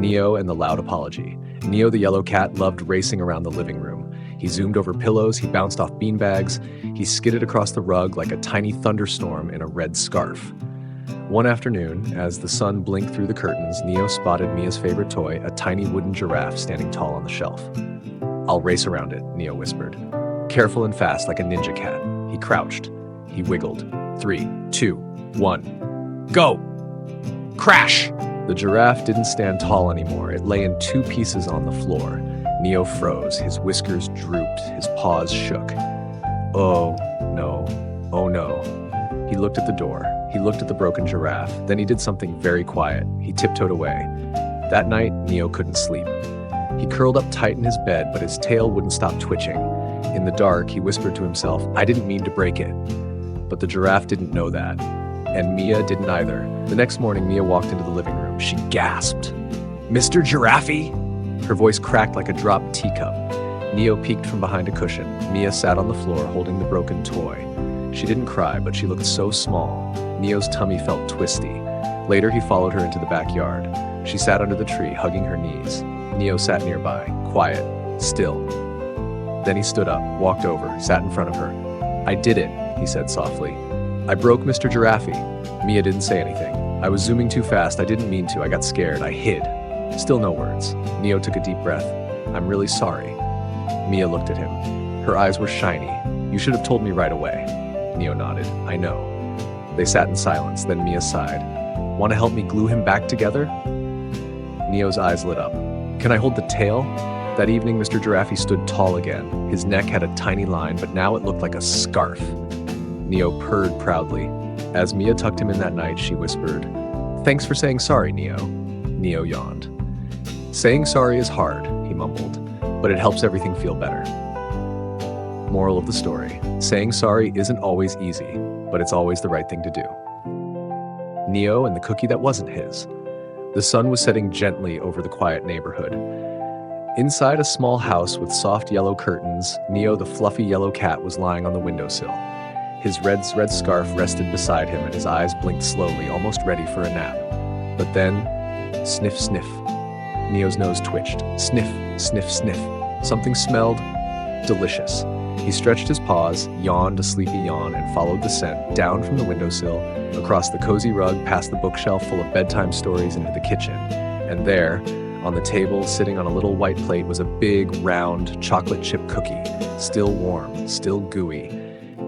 Neo and the Loud Apology. Neo the yellow cat loved racing around the living room. He zoomed over pillows, he bounced off beanbags, he skidded across the rug like a tiny thunderstorm in a red scarf. One afternoon, as the sun blinked through the curtains, Neo spotted Mia's favorite toy, a tiny wooden giraffe standing tall on the shelf. "I'll race around it," Neo whispered. Careful and fast like a ninja cat. He crouched. He wiggled. 3, 2, 1. Go! Crash! The giraffe didn't stand tall anymore. It lay in 2 pieces on the floor. Neo froze. His whiskers drooped. His paws shook. Oh, no. Oh, no. He looked at the door. He looked at the broken giraffe. Then he did something very quiet. He tiptoed away. That night, Neo couldn't sleep. He curled up tight in his bed, but his tail wouldn't stop twitching. In the dark, he whispered to himself, "I didn't mean to break it." But the giraffe didn't know that. And Mia didn't either. The next morning, Mia walked into the living room. She gasped. "Mr. Giraffe?" Her voice cracked like a dropped teacup. Neo peeked from behind a cushion. Mia sat on the floor holding the broken toy. She didn't cry, but she looked so small. Neo's tummy felt twisty. Later, he followed her into the backyard. She sat under the tree, hugging her knees. Neo sat nearby, quiet, still. Then he stood up, walked over, sat in front of her. "I did it," he said softly. "I broke Mr. Giraffe." Mia didn't say anything. "I was zooming too fast. I didn't mean to. I got scared. I hid." Still no words. Neo took a deep breath. "I'm really sorry." Mia looked at him. Her eyes were shiny. "You should have told me right away." Neo nodded. "I know." They sat in silence. Then Mia sighed. "Want to help me glue him back together?" Neo's eyes lit up. "Can I hold the tail?" That evening, Mr. Giraffe stood tall again. His neck had a tiny line, but now it looked like a scarf. Neo purred proudly. As Mia tucked him in that night, she whispered, "Thanks for saying sorry, Neo." Neo yawned. "Saying sorry is hard," he mumbled, "but it helps everything feel better." Moral of the story: saying sorry isn't always easy, but it's always the right thing to do. Neo and the cookie that wasn't his. The sun was setting gently over the quiet neighborhood. Inside a small house with soft yellow curtains, Neo the fluffy yellow cat was lying on the windowsill. His red scarf rested beside him and his eyes blinked slowly, almost ready for a nap. But then, sniff, sniff. Neo's nose twitched. Sniff, sniff, sniff. Something smelled delicious. He stretched his paws, yawned a sleepy yawn, and followed the scent down from the windowsill, across the cozy rug, past the bookshelf full of bedtime stories, into the kitchen. And there, on the table, sitting on a little white plate, was a big, round, chocolate chip cookie, still warm, still gooey.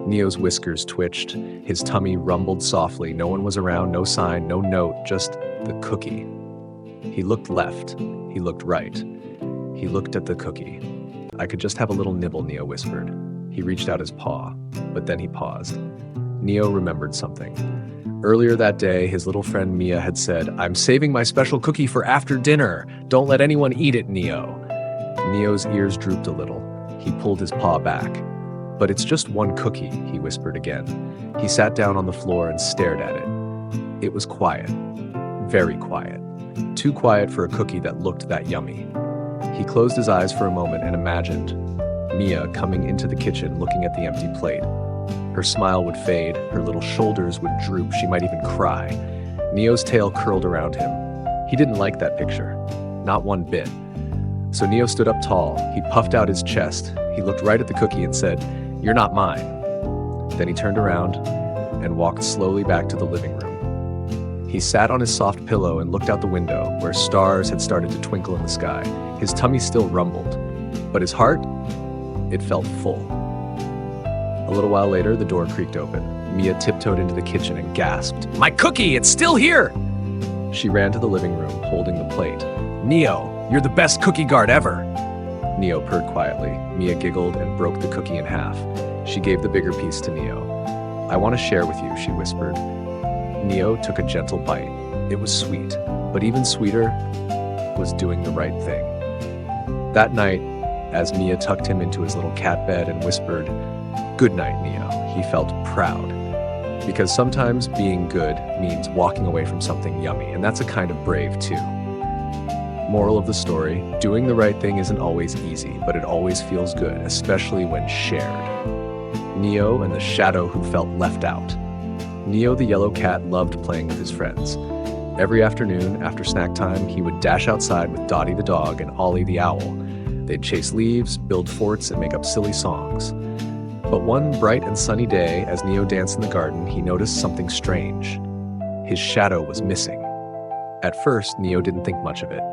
Neo's whiskers twitched. His tummy rumbled softly. No one was around, no sign, no note, just the cookie. He looked left. He looked right. He looked at the cookie. "I could just have a little nibble," Neo whispered. He reached out his paw, but then he paused. Neo remembered something. Earlier that day, his little friend Mia had said, "I'm saving my special cookie for after dinner. Don't let anyone eat it, Neo." Neo's ears drooped a little. He pulled his paw back. "But it's just one cookie," he whispered again. He sat down on the floor and stared at it. It was quiet. Very quiet. Too quiet for a cookie that looked that yummy. He closed his eyes for a moment and imagined Mia coming into the kitchen looking at the empty plate. Her smile would fade, her little shoulders would droop, she might even cry. Neo's tail curled around him. He didn't like that picture. Not one bit. So Neo stood up tall. He puffed out his chest. He looked right at the cookie and said, "You're not mine." Then he turned around and walked slowly back to the living room. He sat on his soft pillow and looked out the window, where stars had started to twinkle in the sky. His tummy still rumbled, but his heart, it felt full. A little while later, the door creaked open. Mia tiptoed into the kitchen and gasped, "My cookie, it's still here!" She ran to the living room, holding the plate. "Neo, you're the best cookie guard ever!" Neo purred quietly. Mia giggled and broke the cookie in half. She gave the bigger piece to Neo. "I want to share with you," she whispered. Neo took a gentle bite. It was sweet, but even sweeter was doing the right thing. That night, as Mia tucked him into his little cat bed and whispered, "Good night, Neo," he felt proud. Because sometimes being good means walking away from something yummy, and that's a kind of brave too. Moral of the story, doing the right thing isn't always easy, but it always feels good, especially when shared. Neo and the shadow who felt left out. Neo the yellow cat loved playing with his friends. Every afternoon, after snack time, he would dash outside with Dottie the dog and Ollie the owl. They'd chase leaves, build forts, and make up silly songs. But one bright and sunny day, as Neo danced in the garden, he noticed something strange. His shadow was missing. At first, Neo didn't think much of it.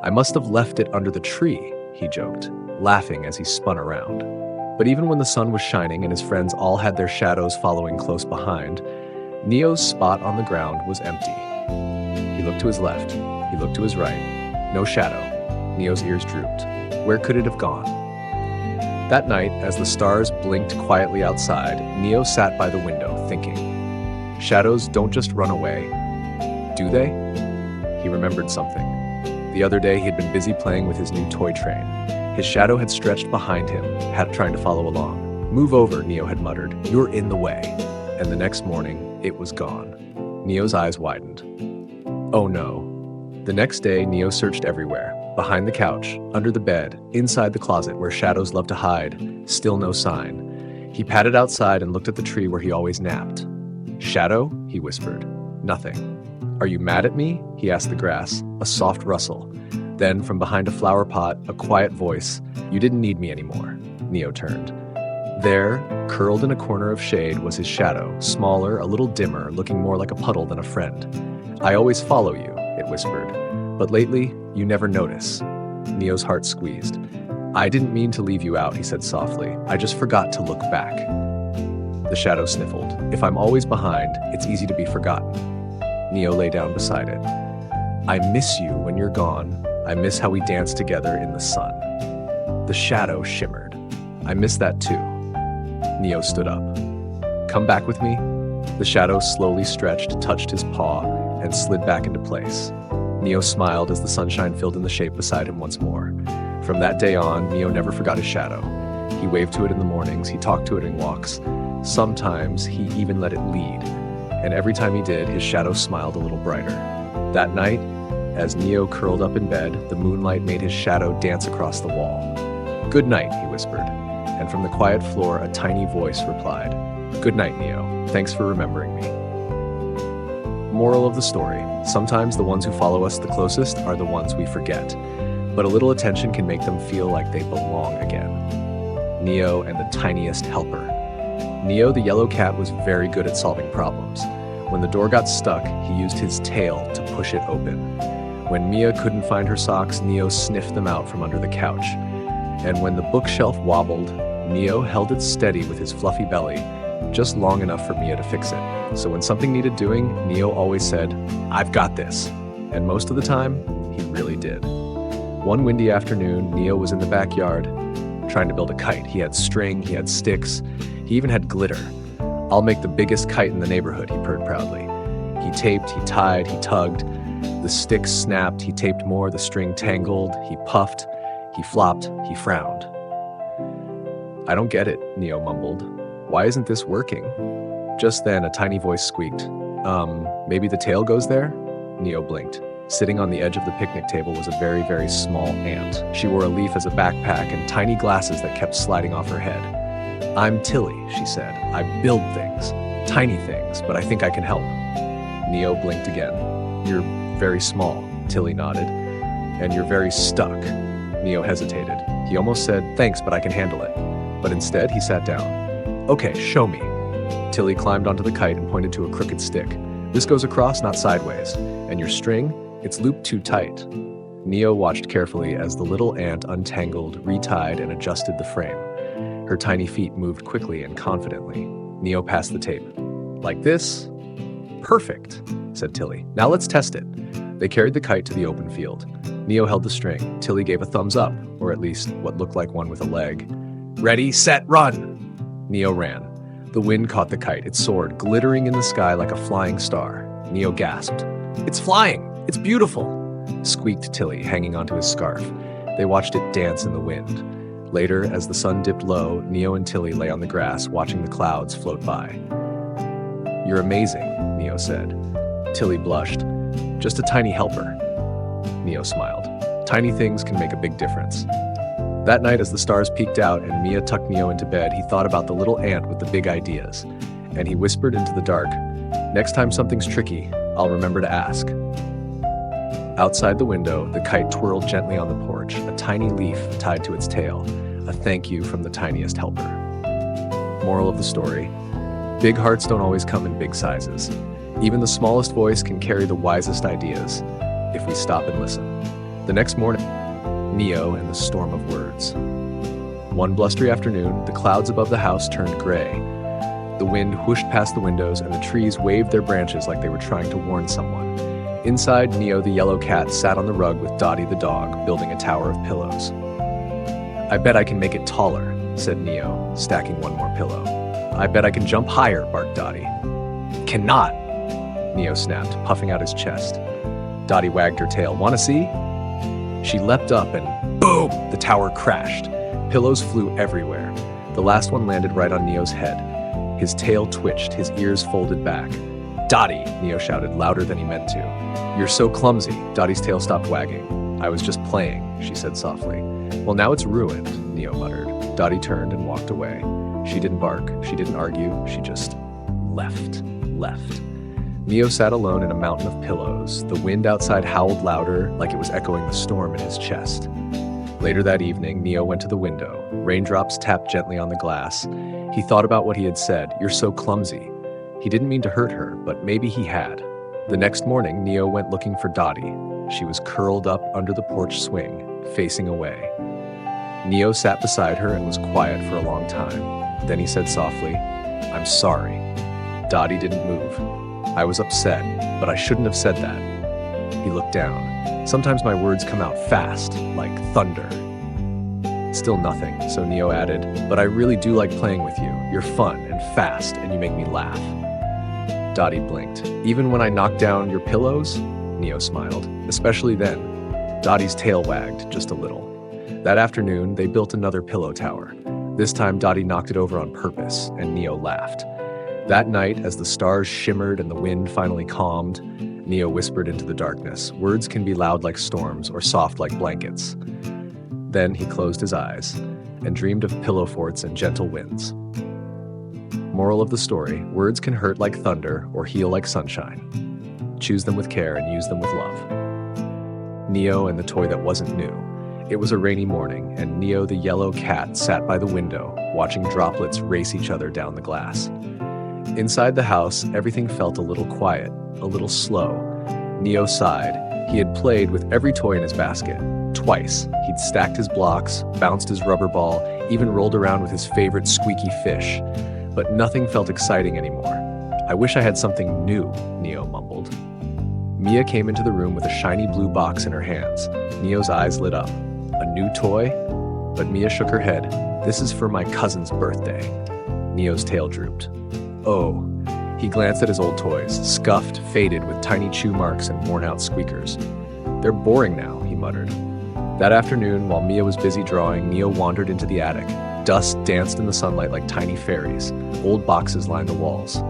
"I must have left it under the tree," he joked, laughing as he spun around. But even when the sun was shining and his friends all had their shadows following close behind, Neo's spot on the ground was empty. He looked to his left, he looked to his right. No shadow. Neo's ears drooped. Where could it have gone? That night, as the stars blinked quietly outside, Neo sat by the window, thinking. Shadows don't just run away, do they? He remembered something. The other day, he had been busy playing with his new toy train. His shadow had stretched behind him, trying to follow along. "Move over," Neo had muttered. "You're in the way." And the next morning, it was gone. Neo's eyes widened. Oh no. The next day, Neo searched everywhere. Behind the couch, under the bed, inside the closet where shadows love to hide. Still no sign. He padded outside and looked at the tree where he always napped. "Shadow?" he whispered. "Nothing." "Are you mad at me?" he asked the grass, a soft rustle. Then, from behind a flower pot, a quiet voice. "You didn't need me anymore." Neo turned. There, curled in a corner of shade, was his shadow, smaller, a little dimmer, looking more like a puddle than a friend. "I always follow you," it whispered. "But lately, you never notice." Neo's heart squeezed. "I didn't mean to leave you out," he said softly. "I just forgot to look back." The shadow sniffled. "If I'm always behind, it's easy to be forgotten." Neo lay down beside it. "I miss you when you're gone. I miss how we danced together in the sun." The shadow shimmered. "I miss that too." Neo stood up. "Come back with me?" The shadow slowly stretched, touched his paw, and slid back into place. Neo smiled as the sunshine filled in the shape beside him once more. From that day on, Neo never forgot his shadow. He waved to it in the mornings, he talked to it in walks. Sometimes he even let it lead. And every time he did, his shadow smiled a little brighter. That night, as Neo curled up in bed, the moonlight made his shadow dance across the wall. "Good night," he whispered. And from the quiet floor, a tiny voice replied, "Good night, Neo. Thanks for remembering me." Moral of the story: sometimes the ones who follow us the closest are the ones we forget, but a little attention can make them feel like they belong again. Neo and the Tiniest Helper. Neo the yellow cat was very good at solving problems. When the door got stuck, he used his tail to push it open. When Mia couldn't find her socks, Neo sniffed them out from under the couch. And when the bookshelf wobbled, Neo held it steady with his fluffy belly, just long enough for Mia to fix it. So when something needed doing, Neo always said, "I've got this." And most of the time, he really did. One windy afternoon, Neo was in the backyard trying to build a kite. He had string, he had sticks, he even had glitter. "I'll make the biggest kite in the neighborhood," he purred proudly. He taped, he tied, he tugged. The sticks snapped, he taped more, the string tangled, he puffed, he flopped, he frowned. "I don't get it," Neo mumbled. "Why isn't this working?" Just then, a tiny voice squeaked. Maybe the tail goes there?" Neo blinked. Sitting on the edge of the picnic table was a very, very small ant. She wore a leaf as a backpack and tiny glasses that kept sliding off her head. "I'm Tilly," she said. "I build things, tiny things, but I think I can help." Neo blinked again. "You're very small," Tilly nodded. "And you're very stuck." Neo hesitated. He almost said, "Thanks, but I can handle it." But instead, he sat down. "Okay, show me." Tilly climbed onto the kite and pointed to a crooked stick. "This goes across, not sideways. And your string? It's looped too tight." Neo watched carefully as the little ant untangled, retied, and adjusted the frame. Her tiny feet moved quickly and confidently. Neo passed the tape. "Like this?" "Perfect," said Tilly. "Now let's test it." They carried the kite to the open field. Neo held the string. Tilly gave a thumbs up, or at least what looked like one with a leg. "Ready, set, run!" Neo ran. The wind caught the kite. It soared, glittering in the sky like a flying star. Neo gasped. "It's flying! It's beautiful!" squeaked Tilly, hanging onto his scarf. They watched it dance in the wind. Later, as the sun dipped low, Neo and Tilly lay on the grass, watching the clouds float by. "You're amazing," Neo said. Tilly blushed. "Just a tiny helper." Neo smiled. Tiny things can make a big difference. That night, as the stars peeked out and Mia tucked Neo into bed, he thought about the little ant with the big ideas. And he whispered into the dark, "Next time something's tricky, I'll remember to ask." Outside the window, the kite twirled gently on the porch, a tiny leaf tied to its tail, a thank you from the tiniest helper. Moral of the story: big hearts don't always come in big sizes. Even the smallest voice can carry the wisest ideas if we stop and listen. The next morning, Neo and the storm of words. One blustery afternoon, the clouds above the house turned gray. The wind whooshed past the windows and the trees waved their branches like they were trying to warn someone. Inside, Neo the yellow cat sat on the rug with Dottie the dog, building a tower of pillows. "I bet I can make it taller," said Neo, stacking one more pillow. "I bet I can jump higher," barked Dottie. "Cannot," Neo snapped, puffing out his chest. Dottie wagged her tail. "Wanna see?" She leapt up and boom! The tower crashed. Pillows flew everywhere. The last one landed right on Neo's head. His tail twitched, his ears folded back. "Dottie!" Neo shouted, louder than he meant to. "You're so clumsy." Dottie's tail stopped wagging. "I was just playing," she said softly. "Well, now it's ruined," Neo muttered. Dottie turned and walked away. She didn't bark, she didn't argue, she just left. Neo sat alone in a mountain of pillows. The wind outside howled louder, like it was echoing the storm in his chest. Later that evening, Neo went to the window. Raindrops tapped gently on the glass. He thought about what he had said. "You're so clumsy." He didn't mean to hurt her, but maybe he had. The next morning, Neo went looking for Dottie. She was curled up under the porch swing, facing away. Neo sat beside her and was quiet for a long time. Then he said softly, "I'm sorry." Dottie didn't move. "I was upset, but I shouldn't have said that." He looked down. "Sometimes my words come out fast, like thunder." Still nothing, so Neo added, "But I really do like playing with you. You're fun and fast, and you make me laugh." Dottie blinked. "Even when I knock down your pillows?" Neo smiled. "Especially then." Dottie's tail wagged just a little. That afternoon, they built another pillow tower. This time, Dottie knocked it over on purpose, and Neo laughed. That night, as the stars shimmered and the wind finally calmed, Neo whispered into the darkness. Words can be loud like storms or soft like blankets. Then he closed his eyes and dreamed of pillow forts and gentle winds. Moral of the story: words can hurt like thunder or heal like sunshine. Choose them with care and use them with love. Neo and the toy that wasn't new. It was a rainy morning, and Neo the yellow cat sat by the window, watching droplets race each other down the glass. Inside the house, everything felt a little quiet, a little slow. Neo sighed. He had played with every toy in his basket. Twice, he'd stacked his blocks, bounced his rubber ball, even rolled around with his favorite squeaky fish. But nothing felt exciting anymore. "I wish I had something new," Neo mumbled. Mia came into the room with a shiny blue box in her hands. Neo's eyes lit up. "A new toy?" But Mia shook her head. "This is for my cousin's birthday." Neo's tail drooped. "Oh." He glanced at his old toys, scuffed, faded, with tiny chew marks and worn-out squeakers. "They're boring now," he muttered. That afternoon, while Mia was busy drawing, Neo wandered into the attic. Dust danced in the sunlight like tiny fairies. Old boxes lined the walls.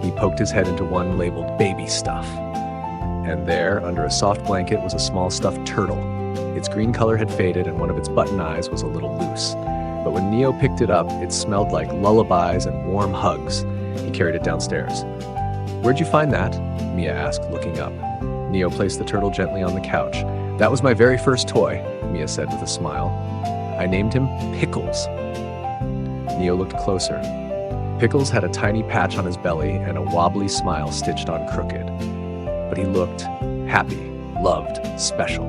He poked his head into one labeled "baby stuff." And there, under a soft blanket, was a small stuffed turtle. Its green color had faded and one of its button eyes was a little loose. But when Neo picked it up, it smelled like lullabies and warm hugs. He carried it downstairs. "Where'd you find that?" Mia asked, looking up. Neo placed the turtle gently on the couch. "That was my very first toy," Mia said with a smile. "I named him Pickles." Neo looked closer. Pickles had a tiny patch on his belly and a wobbly smile stitched on crooked. But he looked happy, loved, special.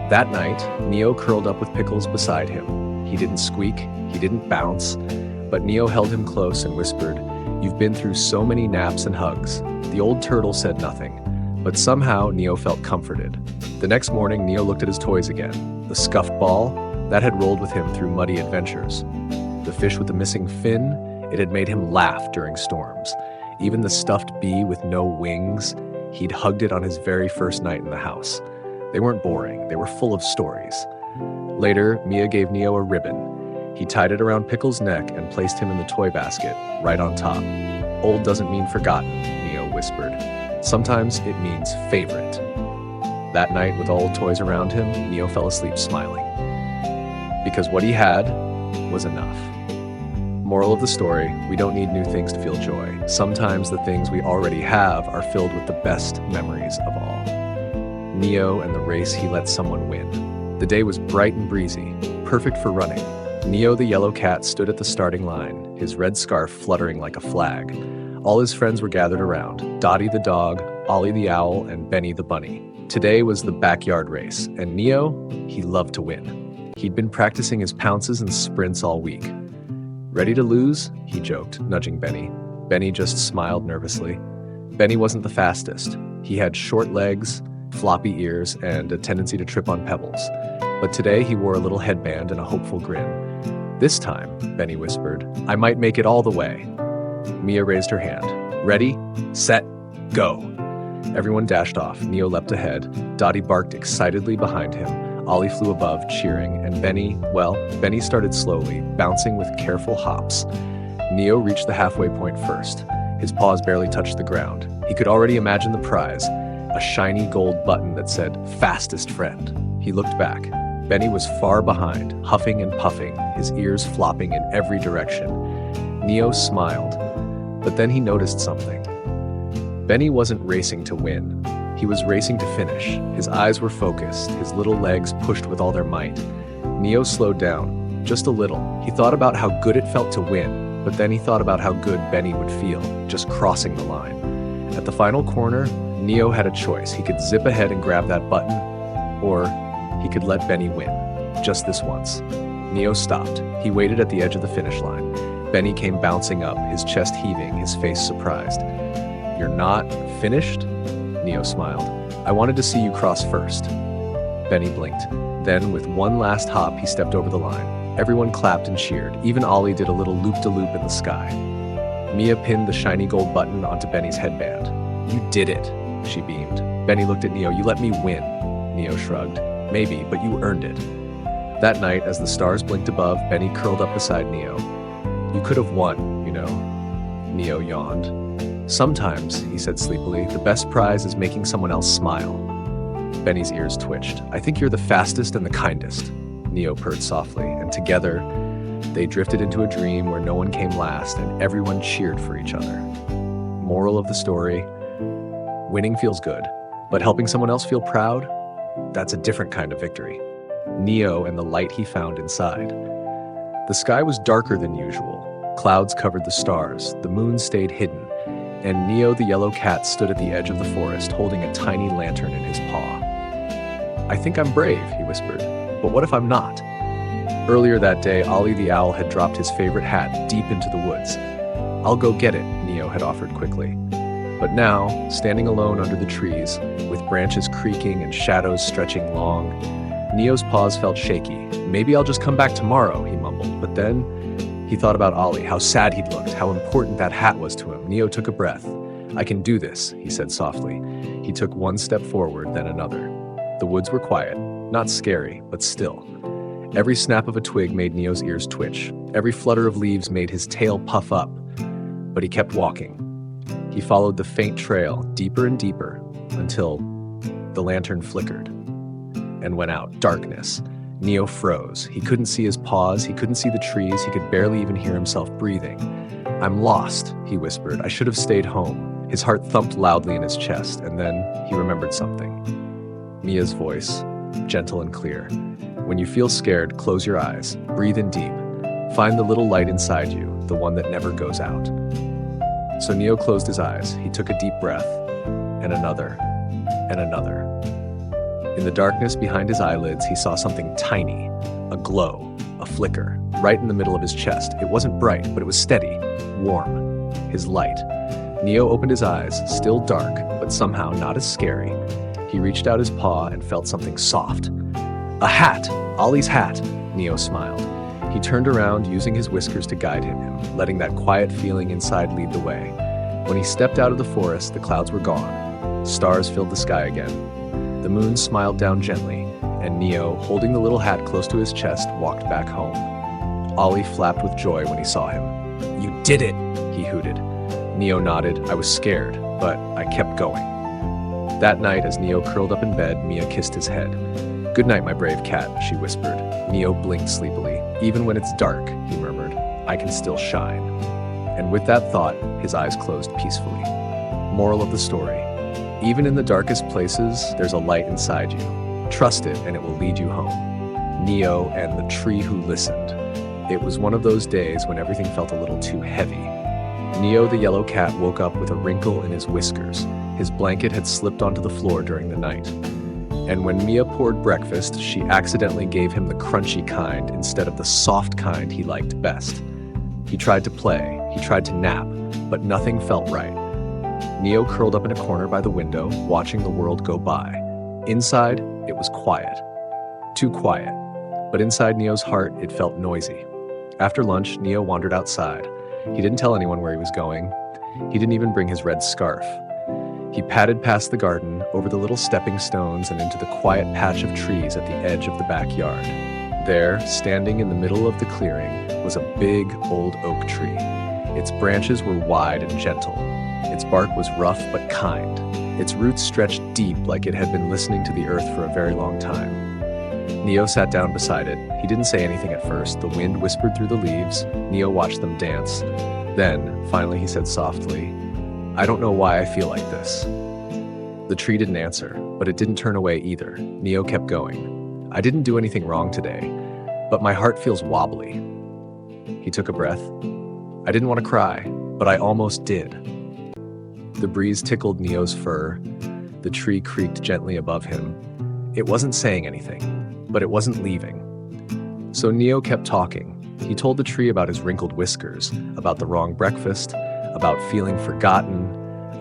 That night, Neo curled up with Pickles beside him. He didn't squeak, he didn't bounce, but Neo held him close and whispered, "You've been through so many naps and hugs." The old turtle said nothing, but somehow Neo felt comforted. The next morning, Neo looked at his toys again. The scuffed ball, that had rolled with him through muddy adventures. The fish with the missing fin, it had made him laugh during storms. Even the stuffed bee with no wings, he'd hugged it on his very first night in the house. They weren't boring, they were full of stories. Later, Mia gave Neo a ribbon. He tied it around Pickles' neck and placed him in the toy basket, right on top. "Old doesn't mean forgotten," Neo whispered. "Sometimes it means favorite." That night, with all toys around him, Neo fell asleep smiling. Because what he had was enough. Moral of the story: we don't need new things to feel joy. Sometimes the things we already have are filled with the best memories of all. Neo and the race he let someone win. The day was bright and breezy, perfect for running. Neo the yellow cat stood at the starting line, his red scarf fluttering like a flag. All his friends were gathered around, Dottie the dog, Ollie the owl, and Benny the bunny. Today was the backyard race, and Neo, he loved to win. He'd been practicing his pounces and sprints all week. "Ready to lose?" he joked, nudging Benny. Benny just smiled nervously. Benny wasn't the fastest. He had short legs, floppy ears, and a tendency to trip on pebbles. But today he wore a little headband and a hopeful grin. "This time," Benny whispered, "I might make it all the way." Mia raised her hand. "Ready, set, go." Everyone dashed off. Neo leapt ahead. Dottie barked excitedly behind him. Ollie flew above, cheering, and Benny started slowly, bouncing with careful hops. Neo reached the halfway point first. His paws barely touched the ground. He could already imagine the prize, a shiny gold button that said, "Fastest Friend." He looked back. Benny was far behind, huffing and puffing, his ears flopping in every direction. Neo smiled, but then he noticed something. Benny wasn't racing to win. He was racing to finish. His eyes were focused, his little legs pushed with all their might. Neo slowed down, just a little. He thought about how good it felt to win, but then he thought about how good Benny would feel, just crossing the line. At the final corner, Neo had a choice. He could zip ahead and grab that button, or he could let Benny win, just this once. Neo stopped. He waited at the edge of the finish line. Benny came bouncing up, his chest heaving, his face surprised. "You're not finished?" Neo smiled. "I wanted to see you cross first." Benny blinked. Then, with one last hop, he stepped over the line. Everyone clapped and cheered. Even Ollie did a little loop-de-loop in the sky. Mia pinned the shiny gold button onto Benny's headband. "You did it," she beamed. Benny looked at Neo. "You let me win." Neo shrugged. "Maybe, but you earned it." That night, as the stars blinked above, Benny curled up beside Neo. "You could have won, you know." Neo yawned. "Sometimes," he said sleepily, "the best prize is making someone else smile." Benny's ears twitched. "I think you're the fastest and the kindest," Neo purred softly, and together, they drifted into a dream where no one came last and everyone cheered for each other. Moral of the story: winning feels good, but helping someone else feel proud? That's a different kind of victory. Neo and the light he found inside. The sky was darker than usual. Clouds covered the stars, the moon stayed hidden, and Neo the yellow cat stood at the edge of the forest holding a tiny lantern in his paw. "I think I'm brave," he whispered, "but what if I'm not?" Earlier that day, Ollie the owl had dropped his favorite hat deep into the woods. "I'll go get it," Neo had offered quickly. But now, standing alone under the trees, with branches creaking and shadows stretching long, Neo's paws felt shaky. "Maybe I'll just come back tomorrow," he mumbled, but then he thought about Ollie, how sad he'd looked, how important that hat was to him. Neo took a breath. "I can do this," he said softly. He took one step forward, then another. The woods were quiet, not scary, but still. Every snap of a twig made Neo's ears twitch. Every flutter of leaves made his tail puff up. But he kept walking. He followed the faint trail, deeper and deeper, until the lantern flickered and went out. Darkness. Neo froze. He couldn't see his paws, he couldn't see the trees, he could barely even hear himself breathing. "I'm lost," he whispered. "I should have stayed home." His heart thumped loudly in his chest, and then he remembered something. Mia's voice, gentle and clear. "When you feel scared, close your eyes, breathe in deep. Find the little light inside you, the one that never goes out." So Neo closed his eyes. He took a deep breath, and another, and another. In the darkness behind his eyelids, he saw something tiny, a glow, a flicker, right in the middle of his chest. It wasn't bright, but it was steady, warm, his light. Neo opened his eyes, still dark, but somehow not as scary. He reached out his paw and felt something soft. "A hat! Ollie's hat!" Neo smiled. He turned around, using his whiskers to guide him, letting that quiet feeling inside lead the way. When he stepped out of the forest, the clouds were gone. Stars filled the sky again. The moon smiled down gently, and Neo, holding the little hat close to his chest, walked back home. Ollie flapped with joy when he saw him. "You did it!" he hooted. Neo nodded. "I was scared, but I kept going." That night, as Neo curled up in bed, Mia kissed his head. "Good night, my brave cat," she whispered. Neo blinked sleepily. "Even when it's dark," he murmured, "I can still shine." And with that thought, his eyes closed peacefully. Moral of the story: Even in the darkest places, there's a light inside you. Trust it and it will lead you home. Neo and the Tree Who Listened. It was one of those days when everything felt a little too heavy. Neo the yellow cat woke up with a wrinkle in his whiskers. His blanket had slipped onto the floor during the night. And when Mia poured breakfast, she accidentally gave him the crunchy kind instead of the soft kind he liked best. He tried to play, he tried to nap, but nothing felt right. Neo curled up in a corner by the window, watching the world go by. Inside, it was quiet. Too quiet. But inside Neo's heart, it felt noisy. After lunch, Neo wandered outside. He didn't tell anyone where he was going. He didn't even bring his red scarf. He padded past the garden, over the little stepping stones, and into the quiet patch of trees at the edge of the backyard. There, standing in the middle of the clearing, was a big, old oak tree. Its branches were wide and gentle. Its bark was rough but kind. Its roots stretched deep like it had been listening to the earth for a very long time. Neo sat down beside it. He didn't say anything at first. The wind whispered through the leaves. Neo watched them dance. Then, finally, he said softly, "I don't know why I feel like this." The tree didn't answer, but it didn't turn away either. Neo kept going. "I didn't do anything wrong today, but my heart feels wobbly." He took a breath. "I didn't want to cry, but I almost did." The breeze tickled Neo's fur. The tree creaked gently above him. It wasn't saying anything, but it wasn't leaving. So Neo kept talking. He told the tree about his wrinkled whiskers, about the wrong breakfast, about feeling forgotten,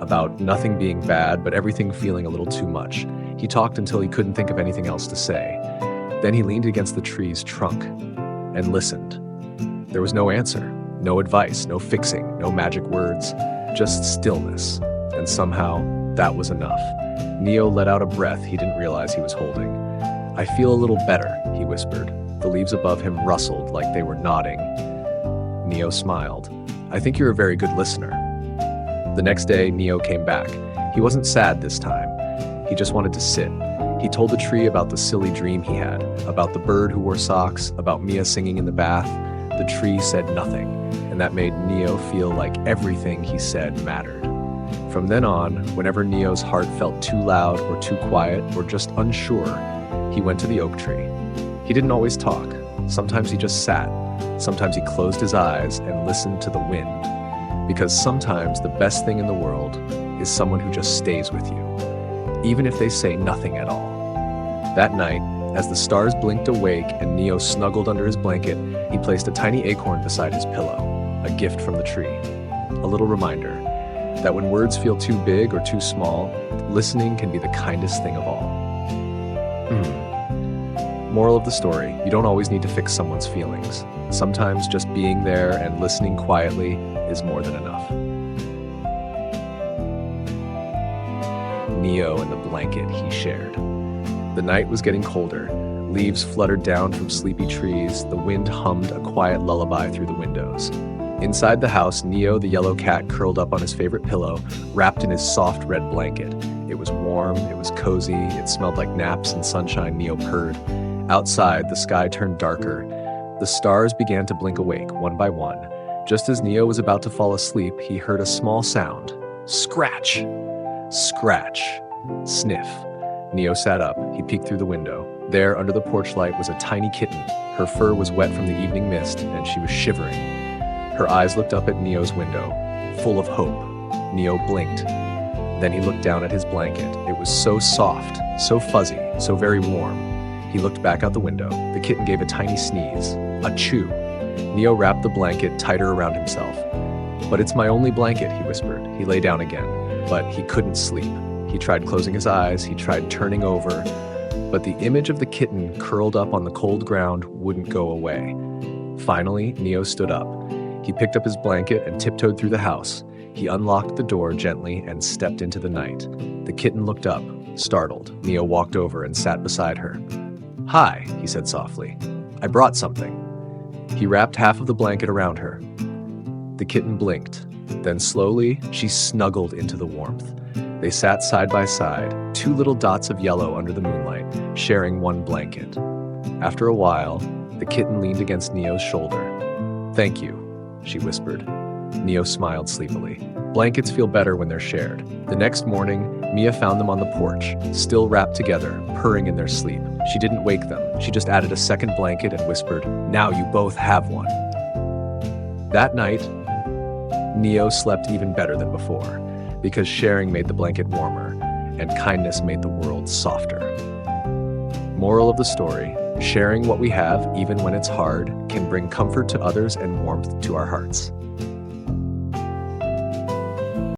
about nothing being bad, but everything feeling a little too much. He talked until he couldn't think of anything else to say. Then he leaned against the tree's trunk and listened. There was no answer, no advice, no fixing, no magic words, just stillness. And somehow, that was enough. Neo let out a breath he didn't realize he was holding. "I feel a little better," he whispered. The leaves above him rustled like they were nodding. Neo smiled. "I think you're a very good listener." The next day, Neo came back. He wasn't sad this time. He just wanted to sit. He told the tree about the silly dream he had, about the bird who wore socks, about Mia singing in the bath. The tree said nothing, and that made Neo feel like everything he said mattered. From then on, whenever Neo's heart felt too loud or too quiet or just unsure, he went to the oak tree. He didn't always talk. Sometimes he just sat. Sometimes he closed his eyes and listened to the wind. Because sometimes the best thing in the world is someone who just stays with you, even if they say nothing at all. That night, as the stars blinked awake and Neo snuggled under his blanket, he placed a tiny acorn beside his pillow, a gift from the tree. A little reminder that when words feel too big or too small, listening can be the kindest thing of all. Moral of the story, you don't always need to fix someone's feelings. Sometimes just being there and listening quietly is more than enough. Neo and the blanket he shared. The night was getting colder. Leaves fluttered down from sleepy trees. The wind hummed a quiet lullaby through the windows. Inside the house, Neo the yellow cat curled up on his favorite pillow, wrapped in his soft red blanket. It was warm, it was cozy, it smelled like naps and sunshine. Neo purred. Outside, the sky turned darker. The stars began to blink awake, one by one. Just as Neo was about to fall asleep, he heard a small sound. Scratch! Scratch! Sniff. Neo sat up. He peeked through the window. There, under the porch light, was a tiny kitten. Her fur was wet from the evening mist, and she was shivering. Her eyes looked up at Neo's window, full of hope. Neo blinked. Then he looked down at his blanket. It was so soft, so fuzzy, so very warm. He looked back out the window. The kitten gave a tiny sneeze. Achoo! Neo wrapped the blanket tighter around himself. "But it's my only blanket," he whispered. He lay down again, but he couldn't sleep. He tried closing his eyes, he tried turning over, but the image of the kitten curled up on the cold ground wouldn't go away. Finally, Neo stood up. He picked up his blanket and tiptoed through the house. He unlocked the door gently and stepped into the night. The kitten looked up, startled. Neo walked over and sat beside her. "Hi," he said softly. "I brought something." He wrapped half of the blanket around her. The kitten blinked. Then slowly, she snuggled into the warmth. They sat side by side, two little dots of yellow under the moonlight, sharing one blanket. After a while, the kitten leaned against Neo's shoulder. "Thank you," she whispered. Neo smiled sleepily. Blankets feel better when they're shared. The next morning, Mia found them on the porch, still wrapped together, purring in their sleep. She didn't wake them. She just added a second blanket and whispered, "Now you both have one." That night, Neo slept even better than before, because sharing made the blanket warmer, and kindness made the world softer. Moral of the story: sharing what we have, even when it's hard, can bring comfort to others and warmth to our hearts.